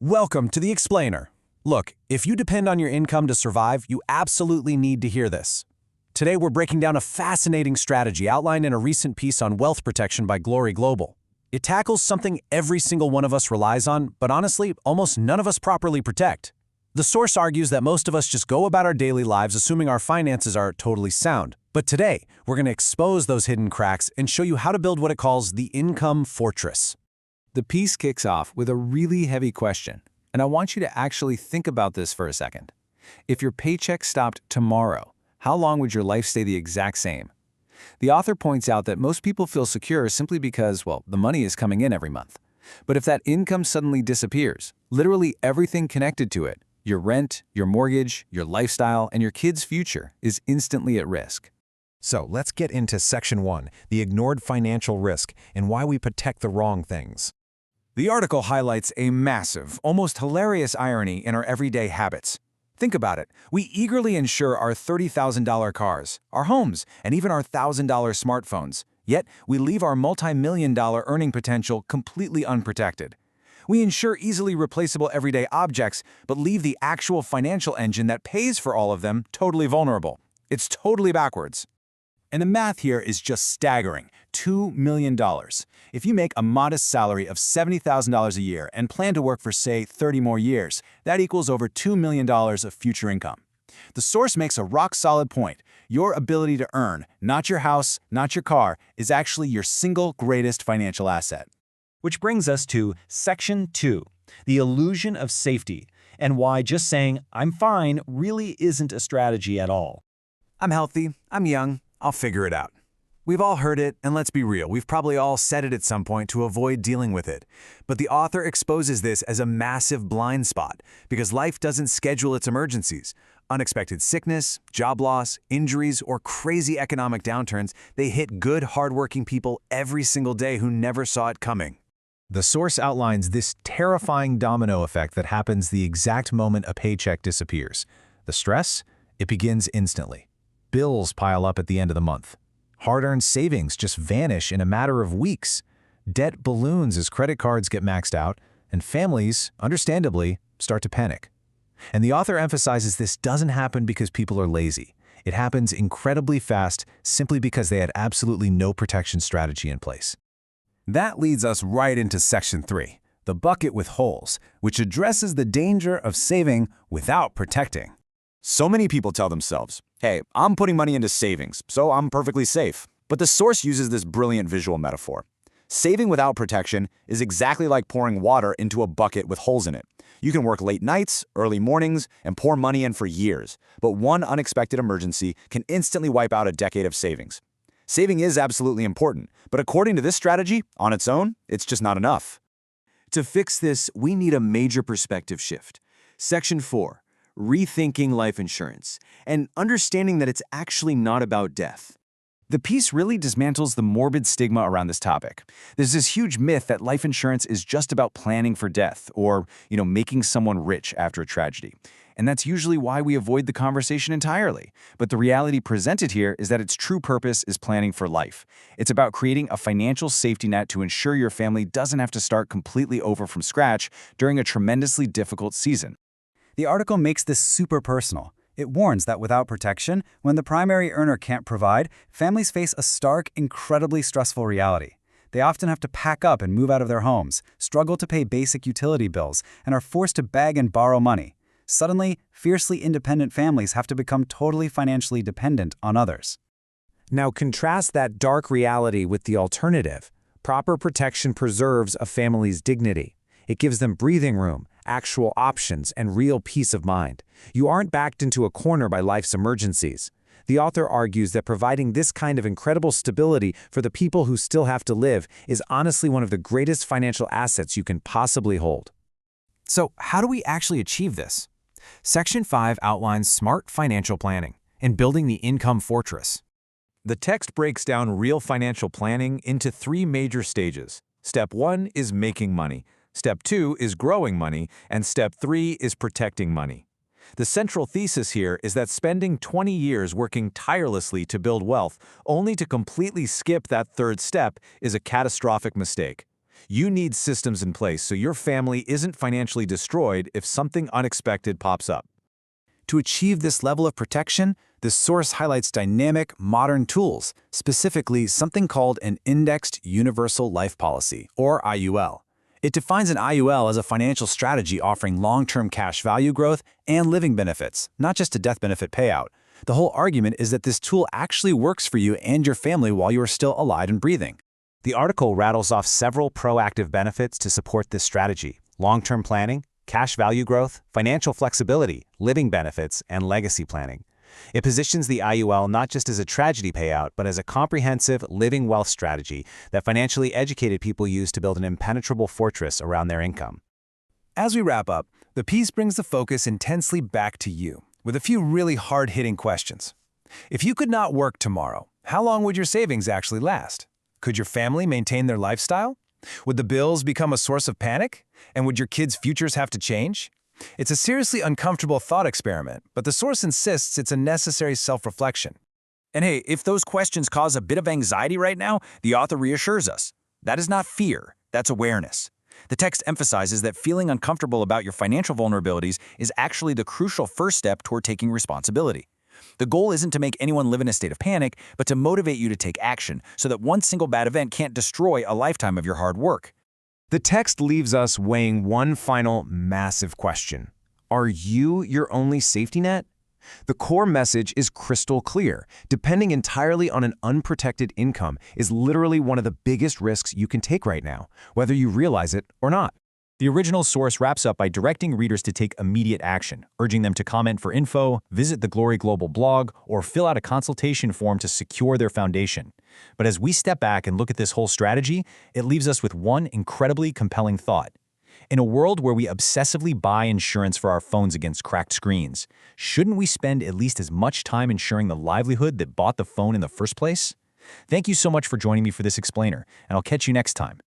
Welcome to The Explainer. Look, if you depend on your income to survive, you absolutely need to hear this. Today we're breaking down a fascinating strategy outlined in a recent piece on wealth protection by GloryGlobal. It tackles something every single one of us relies on, but honestly, almost none of us properly protect. The source argues that most of us just go about our daily lives assuming our finances are totally sound. But today, we're going to expose those hidden cracks and show you how to build what it calls the income fortress. The piece kicks off with a really heavy question, and I want you to actually think about this for a second. If your paycheck stopped tomorrow, how long would your life stay the exact same? The author points out that most people feel secure simply because, well, the money is coming in every month. But if that income suddenly disappears, literally everything connected to it, your rent, your mortgage, your lifestyle, and your kids' future is instantly at risk. So let's get into Section 1, the ignored financial risk, and why we protect the wrong things. The article highlights a massive, almost hilarious irony in our everyday habits. Think about it. We eagerly insure our $30,000 cars, our homes, and even our $1,000 smartphones. Yet, we leave our multi-million-dollar earning potential completely unprotected. We insure easily replaceable everyday objects, but leave the actual financial engine that pays for all of them totally vulnerable. It's totally backwards. And the math here is just staggering. $2 million. If you make a modest salary of $70,000 a year and plan to work for, say, 30 more years, that equals over $2 million of future income. The source makes a rock-solid point. Your ability to earn, not your house, not your car, is actually your single greatest financial asset. Which brings us to Section 2, the illusion of safety, and why just saying, "I'm fine," really isn't a strategy at all. I'm healthy, I'm young, I'll figure it out. We've all heard it, and let's be real, we've probably all said it at some point to avoid dealing with it. But the author exposes this as a massive blind spot, because life doesn't schedule its emergencies. Unexpected sickness, job loss, injuries, or crazy economic downturns, they hit good, hardworking people every single day who never saw it coming. The source outlines this terrifying domino effect that happens the exact moment a paycheck disappears. The stress? It begins instantly. Bills pile up at the end of the month. Hard-earned savings just vanish in a matter of weeks. Debt balloons as credit cards get maxed out, and families, understandably, start to panic. And the author emphasizes this doesn't happen because people are lazy. It happens incredibly fast simply because they had absolutely no protection strategy in place. That leads us right into Section 3, the bucket with holes, which addresses the danger of saving without protecting. So many people tell themselves, hey, I'm putting money into savings, so I'm perfectly safe. But the source uses this brilliant visual metaphor. Saving without protection is exactly like pouring water into a bucket with holes in it. You can work late nights, early mornings, and pour money in for years, but one unexpected emergency can instantly wipe out a decade of savings. Saving is absolutely important, but according to this strategy, on its own, it's just not enough. To fix this, we need a major perspective shift. Section 4. Rethinking life insurance, and understanding that it's actually not about death. The piece really dismantles the morbid stigma around this topic. There's this huge myth that life insurance is just about planning for death or, making someone rich after a tragedy. And that's usually why we avoid the conversation entirely. But the reality presented here is that its true purpose is planning for life. It's about creating a financial safety net to ensure your family doesn't have to start completely over from scratch during a tremendously difficult season. The article makes this super personal. It warns that without protection, when the primary earner can't provide, families face a stark, incredibly stressful reality. They often have to pack up and move out of their homes, struggle to pay basic utility bills, and are forced to beg and borrow money. Suddenly, fiercely independent families have to become totally financially dependent on others. Now contrast that dark reality with the alternative. Proper protection preserves a family's dignity. It gives them breathing room, actual options, and real peace of mind. You aren't backed into a corner by life's emergencies. The author argues that providing this kind of incredible stability for the people who still have to live is honestly one of the greatest financial assets you can possibly hold. So, how do we actually achieve this? Section 5 outlines smart financial planning and building the income fortress. The text breaks down real financial planning into 3 major stages. Step 1 is making money. Step 2 is growing money, and Step 3 is protecting money. The central thesis here is that spending 20 years working tirelessly to build wealth only to completely skip that third step is a catastrophic mistake. You need systems in place so your family isn't financially destroyed if something unexpected pops up. To achieve this level of protection, this source highlights dynamic, modern tools, specifically something called an Indexed Universal Life Policy, or IUL. It defines an IUL as a financial strategy offering long-term cash value growth and living benefits, not just a death benefit payout. The whole argument is that this tool actually works for you and your family while you are still alive and breathing. The article rattles off several proactive benefits to support this strategy: long-term planning, cash value growth, financial flexibility, living benefits, and legacy planning. It positions the IUL not just as a tragedy payout, but as a comprehensive living wealth strategy that financially educated people use to build an impenetrable fortress around their income. As we wrap up, the piece brings the focus intensely back to you, with a few really hard-hitting questions. If you could not work tomorrow, how long would your savings actually last? Could your family maintain their lifestyle? Would the bills become a source of panic? And would your kids' futures have to change? It's a seriously uncomfortable thought experiment, but the source insists it's a necessary self-reflection. And hey, if those questions cause a bit of anxiety right now, the author reassures us. That is not fear, that's awareness. The text emphasizes that feeling uncomfortable about your financial vulnerabilities is actually the crucial first step toward taking responsibility. The goal isn't to make anyone live in a state of panic, but to motivate you to take action so that one single bad event can't destroy a lifetime of your hard work. The text leaves us weighing one final massive question. Are you your only safety net? The core message is crystal clear. Depending entirely on an unprotected income is literally one of the biggest risks you can take right now, whether you realize it or not. The original source wraps up by directing readers to take immediate action, urging them to comment for info, visit the GloryGlobal blog, or fill out a consultation form to secure their foundation. But as we step back and look at this whole strategy, it leaves us with one incredibly compelling thought. In a world where we obsessively buy insurance for our phones against cracked screens, shouldn't we spend at least as much time ensuring the livelihood that bought the phone in the first place? Thank you so much for joining me for this explainer, and I'll catch you next time.